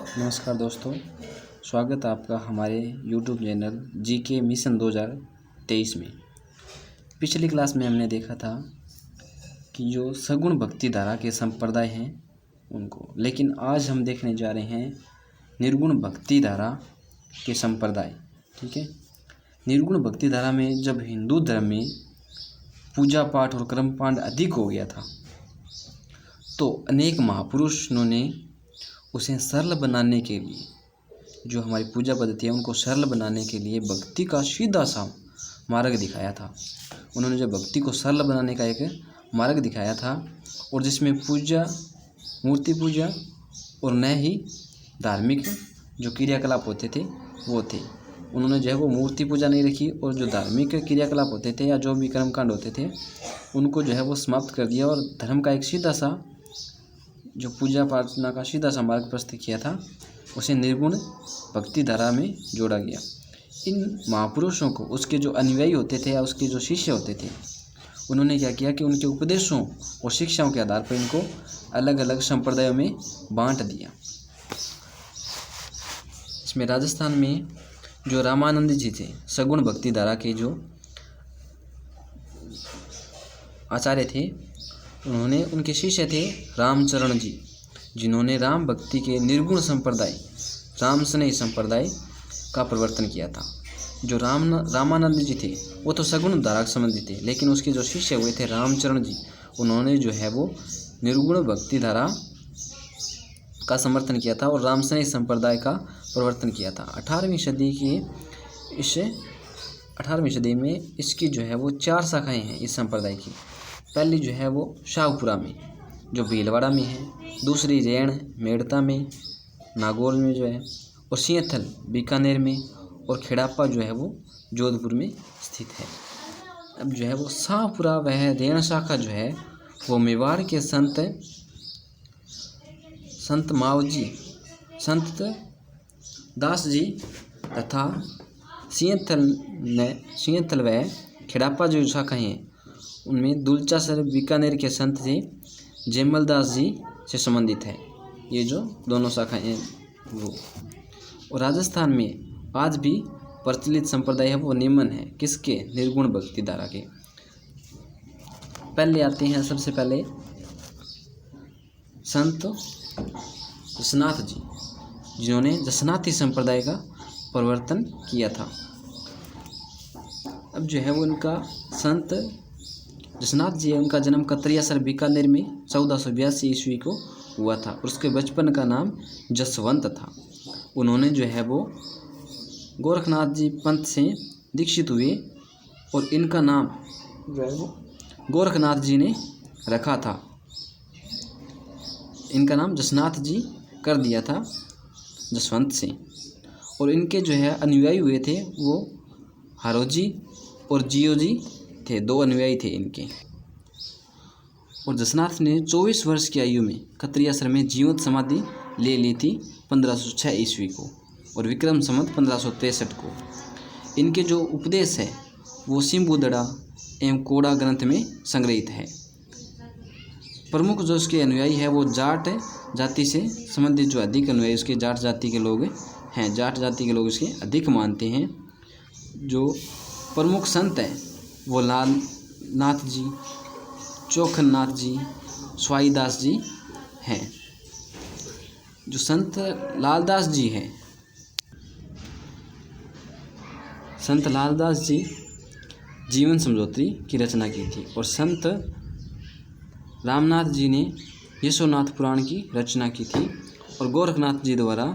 नमस्कार दोस्तों, स्वागत है आपका हमारे YouTube चैनल जीके मिशन 2023 में। पिछली क्लास में हमने देखा था कि जो सगुण भक्ति धारा के संप्रदाय हैं उनको, लेकिन आज हम देखने जा रहे हैं निर्गुण भक्ति धारा के संप्रदाय। ठीक है, निर्गुण भक्ति धारा में जब हिंदू धर्म में पूजा पाठ और कर्मकांड अधिक हो गया था तो अनेक महापुरुषों ने उसे सरल बनाने के लिए, जो हमारी पूजा पद्धति है उनको सरल बनाने के लिए भक्ति का सीधा सा मार्ग दिखाया था। उन्होंने जो भक्ति को सरल बनाने का एक मार्ग दिखाया था और जिसमें पूजा, मूर्ति पूजा और न ही धार्मिक जो क्रियाकलाप होते थे वो थे। उन्होंने जो है वो मूर्ति पूजा नहीं रखी और जो धार्मिक क्रियाकलाप होते थे या जो भी कर्मकांड होते थे उनको जो है वो समाप्त कर दिया और धर्म का एक सीधा सा जो पूजा प्रार्थना का सीधा सा मार्ग प्रस्तुत किया था उसे निर्गुण भक्ति धारा में जोड़ा गया। इन महापुरुषों को उसके जो अनुयायी होते थे या उसके जो शिष्य होते थे उन्होंने क्या किया कि उनके उपदेशों और शिक्षाओं के आधार पर इनको अलग अलग संप्रदायों में बांट दिया। इसमें राजस्थान में जो रामानंद जी थे, सगुण भक्ति धारा के जो आचार्य थे, उन्होंने उनके शिष्य थे रामचरण जी, जिन्होंने राम भक्ति के निर्गुण संप्रदाय, राम स्नेही संप्रदाय का प्रवर्तन किया था। जो रामानंद जी थे वो तो सगुण धारा के संबंधी थे, लेकिन उसके जो शिष्य हुए थे रामचरण जी, उन्होंने जो है वो निर्गुण भक्ति धारा का समर्थन किया था और राम स्नेही संप्रदाय का प्रवर्तन किया था। 18वीं सदी में इसकी जो है वो 4 शाखाएँ हैं इस संप्रदाय की। पहली जो है वो शाहपुरा में जो भीलवाड़ा में है, दूसरी रेण मेड़ता में नागौर में जो है, और सिंहथल बीकानेर में, और खेड़ापा जो है वो जोधपुर में स्थित है। अब जो है वो शाहपुरा वह रेण शाखा जो है वो मेवाड़ के संत मावजी, संत दास जी तथा सिंहथल व खेड़ापा जो शाखाएँ हैं उनमें दुलचासर बीकानेर के संत थे जयमल दास जी से संबंधित है। ये जो दोनों शाखाएँ हैं वो। और राजस्थान में आज भी प्रचलित संप्रदाय है वो निम्न है, किसके? निर्गुण भक्ति धारा के। पहले आते हैं सबसे पहले संत जसनाथ जी, जिन्होंने जसनाथी संप्रदाय का प्रवर्तन किया था। अब जो है वो उनका संत जसनाथ जी है, उनका जन्म कतरियासर बीकानेर में 1482 ईस्वी को हुआ था और उसके बचपन का नाम जसवंत था। उन्होंने जो है वो गोरखनाथ जी पंथ से दीक्षित हुए और इनका नाम जो है वो गोरखनाथ जी ने रखा था। इनका नाम जसनाथ जी कर दिया था जसवंत से। और इनके जो है अनुयायी हुए थे वो हारोजी और जियो जी थे, 2 अनुयायी थे इनके। और जसनाथ ने 24 वर्ष की आयु में कतरियासर में जीवंत समाधि ले ली थी 1506 ईस्वी को और विक्रम संवत 1563 को। इनके जो उपदेश है वो सिंबुदड़ा एवं कोड़ा ग्रंथ में संग्रहित है। प्रमुख जो उसके अनुयायी है वो जाट जाति से संबंधित जो अधिक अनुयायी उसके जाट जाति के लोग हैं, जाट जाति के लोग इसके अधिक मानते हैं। जो प्रमुख संत हैं वो लाल नाथ जी, चोखन नाथ जी, स्वाईदास जी हैं। जो संत लालदास जी हैं, संत लालदास जी जीवन समझौती की रचना की थी और संत रामनाथ जी ने यशोनाथ पुराण की रचना की थी और गोरखनाथ जी द्वारा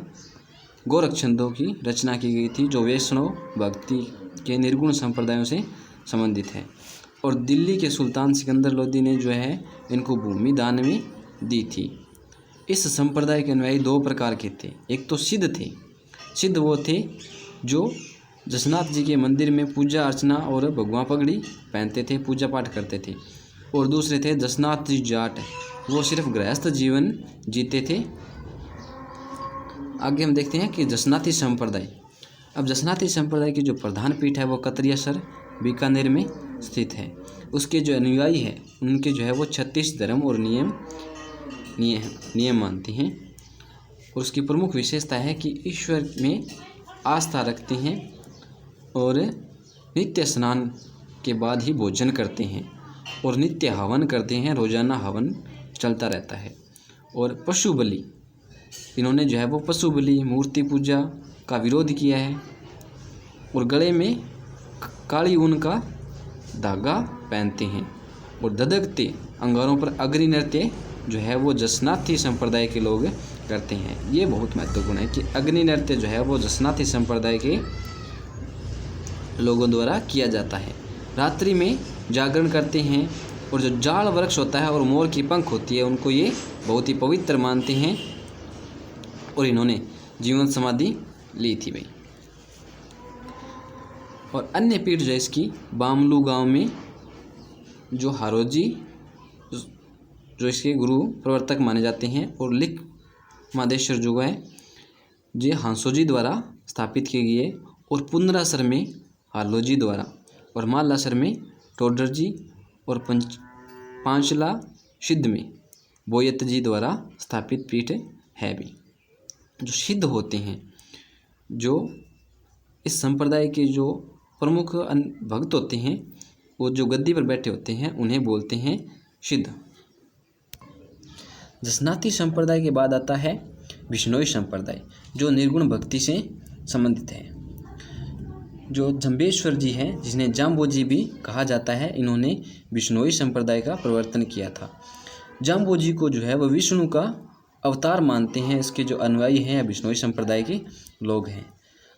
गोरख छंदों की रचना की गई थी, जो वैष्णव भक्ति के निर्गुण संप्रदायों से संबंधित है। और दिल्ली के सुल्तान सिकंदर लोदी ने जो है इनको भूमि दान में दी थी। इस संप्रदाय के अनुयायी 2 प्रकार के थे। एक तो सिद्ध थे, सिद्ध वो थे जो जसनाथ जी के मंदिर में पूजा अर्चना और भगवा पगड़ी पहनते थे, पूजा पाठ करते थे। और दूसरे थे जसनाथ जी जाट, वो सिर्फ गृहस्थ जीवन जीते थे। आगे हम देखते हैं कि जसनाथी संप्रदाय। अब जसनाथी संप्रदाय की जो प्रधान पीठ है वो कतरियासर बीकानेर में स्थित है। उसके जो अनुयायी है उनके जो है वो 36 धर्म और नियम मानते हैं। और उसकी प्रमुख विशेषता है कि ईश्वर में आस्था रखते हैं और नित्य स्नान के बाद ही भोजन करते हैं और नित्य हवन करते हैं, रोजाना हवन चलता रहता है। और पशु बलि, इन्होंने जो है वो पशु बलि, मूर्ति पूजा का विरोध किया है और गले में काली ऊन का धागा पहनते हैं और धधकते अंगारों पर अग्नि नृत्य जो है वो जसनाथी संप्रदाय के लोग करते हैं। ये बहुत महत्वपूर्ण है कि अग्नि नृत्य जो है वो जसनाथी संप्रदाय के लोगों द्वारा किया जाता है। रात्रि में जागरण करते हैं और जो जाल वृक्ष होता है और मोर की पंख होती है उनको ये बहुत ही पवित्र मानते हैं और इन्होंने जीवन समाधि ली थी भाई। और अन्य पीठ जो है इसकी बामलू गांव में जो हारोजी जो इसके गुरु प्रवर्तक माने जाते हैं और लिक मादेश्वर जो है ये हांसोजी द्वारा स्थापित किए गए और पुनरासर में हालोजी द्वारा और मालासर में टोडरजी और पांचला सिद्ध में बोयत जी द्वारा स्थापित पीठ है भी। जो सिद्ध होते हैं, जो इस संप्रदाय के जो प्रमुख भक्त होते हैं, वो जो गद्दी पर बैठे होते हैं उन्हें बोलते हैं सिद्ध। जसनाथी संप्रदाय के बाद आता है विष्णोई संप्रदाय, जो निर्गुण भक्ति से संबंधित है। जो जम्बेश्वर जी हैं, जिन्हें जाम्बोजी भी कहा जाता है, इन्होंने विष्णोई संप्रदाय का प्रवर्तन किया था। जाम्बोजी को जो है वह विष्णु का अवतार मानते हैं। इसके जो अनुयायी हैं विष्णोई संप्रदाय के लोग हैं।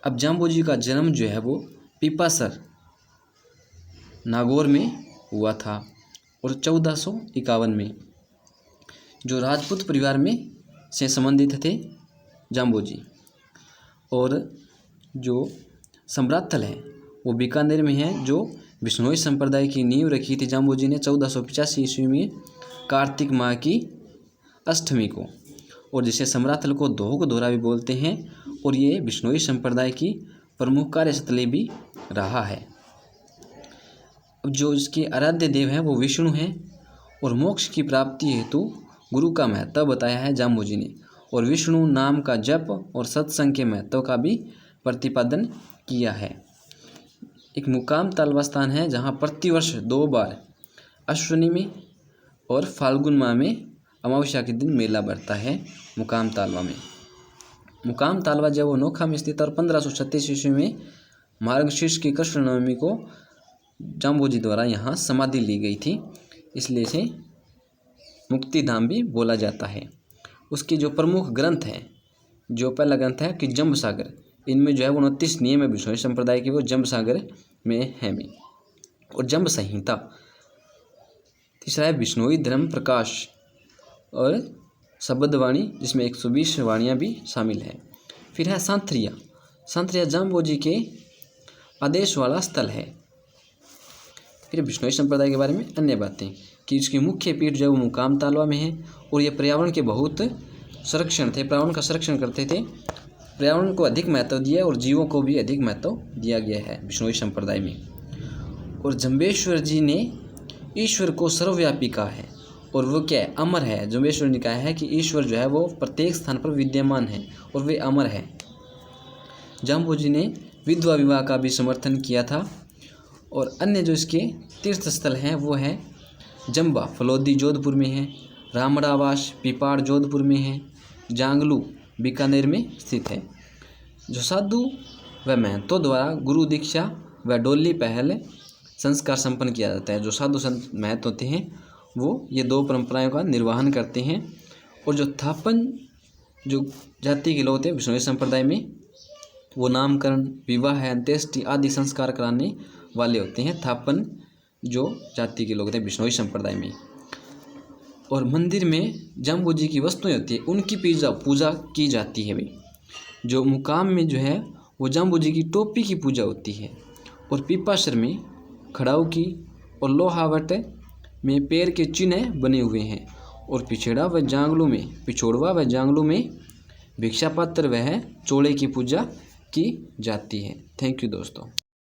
अब जाम्बोजी का जन्म जो है वो पिपासर नागौर में हुआ था और 1451 में जो राजपूत परिवार में से संबंधित थे जाम्बोजी। और जो सम्राथल है वो बीकानेर में है, जो विष्णोई संप्रदाय की नींव रखी थी जाम्बोजी ने 1485 ईस्वी में कार्तिक माह की अष्टमी को, और जिसे सम्राथल को दोहक दोहरा भी बोलते हैं। और ये विष्णोई संप्रदाय की प्रमुख कार्यस्थली भी रहा है। अब जो इसके आराध्य देव हैं वो विष्णु हैं और मोक्ष की प्राप्ति हेतु गुरु का महत्व बताया है जाम्बोजी ने, और विष्णु नाम का जप और सत्संग के महत्व का भी प्रतिपादन किया है। एक मुकाम तालवा स्थान है जहाँ प्रतिवर्ष 2 बार अश्विनी में और फाल्गुन माह में अमावस्या के दिन मेला बढ़ता है मुकाम तालवा में। मुकाम तालवा जब वो नोखा में स्थित और 1536 ईस्वी में मार्गशीर्ष की कृष्ण नवमी को जाम्बोजी द्वारा यहाँ समाधि ली गई थी, इसलिए इसे मुक्तिधाम भी बोला जाता है। उसके जो प्रमुख ग्रंथ हैं, जो पहला ग्रंथ है कि जम्ब सागर, इनमें जो है वो 29 नियम है विष्णोई संप्रदाय के, वो जम्ब सागर में है भी। और जम्ब संहिता। तीसरा है विष्णोई धर्म प्रकाश और शब्दवाणी, जिसमें 120 वाणियाँ भी शामिल है। फिर है सांथरिया। सांथरिया जाम्बोजी के आदेश वाला स्थल है। फिर विष्णोई संप्रदाय के बारे में अन्य बातें कि इसकी मुख्य पीठ जो है वो मुकाम तालवा में है और ये पर्यावरण के बहुत संरक्षण थे, पर्यावरण का संरक्षण करते थे। पर्यावरण को अधिक महत्व दिया और जीवों को भी अधिक महत्व दिया गया है विष्णोई संप्रदाय में। और जम्बेश्वर जी ने ईश्वर को सर्वव्यापी कहा है और वो क्या है, अमर है। जम्बेश्वर ने कहा है कि ईश्वर जो है वो प्रत्येक स्थान पर विद्यमान है और वे अमर है। जाम्बोजी ने विधवा विवाह का भी समर्थन किया था। और अन्य जो इसके तीर्थ स्थल हैं वो है जम्बा फलोदी जोधपुर में है, रामड़ावास पिपाड़ जोधपुर में है, जांगलू बीकानेर में स्थित है। जो साधु व महंतों द्वारा गुरु दीक्षा व डोली पहल संस्कार संपन्न किया जाता है। जो साधु संत महंत होते हैं वो ये 2 परंपराओं का निर्वहन करते हैं। और जो थापन जो जाति के लोग थे विष्णोई संप्रदाय में, वो नामकरण, विवाह, अंत्येष्टि आदि संस्कार कराने वाले होते हैं थापन जो जाति के लोग थे विष्णोई संप्रदाय में। और मंदिर में जाम्बोजी की वस्तुएं होती है, उनकी पूजा की जाती है भाई। जो मुकाम में जो है वो जाम्बोजी की टोपी की पूजा होती है। और पीपासर में खड़ाऊ की और लोहावट में पैर के चिन्ह बने हुए हैं। और पिछोड़वा व जांगलू में भिक्षा पात्र वह चोड़े की पूजा की जाती है। थैंक यू दोस्तों।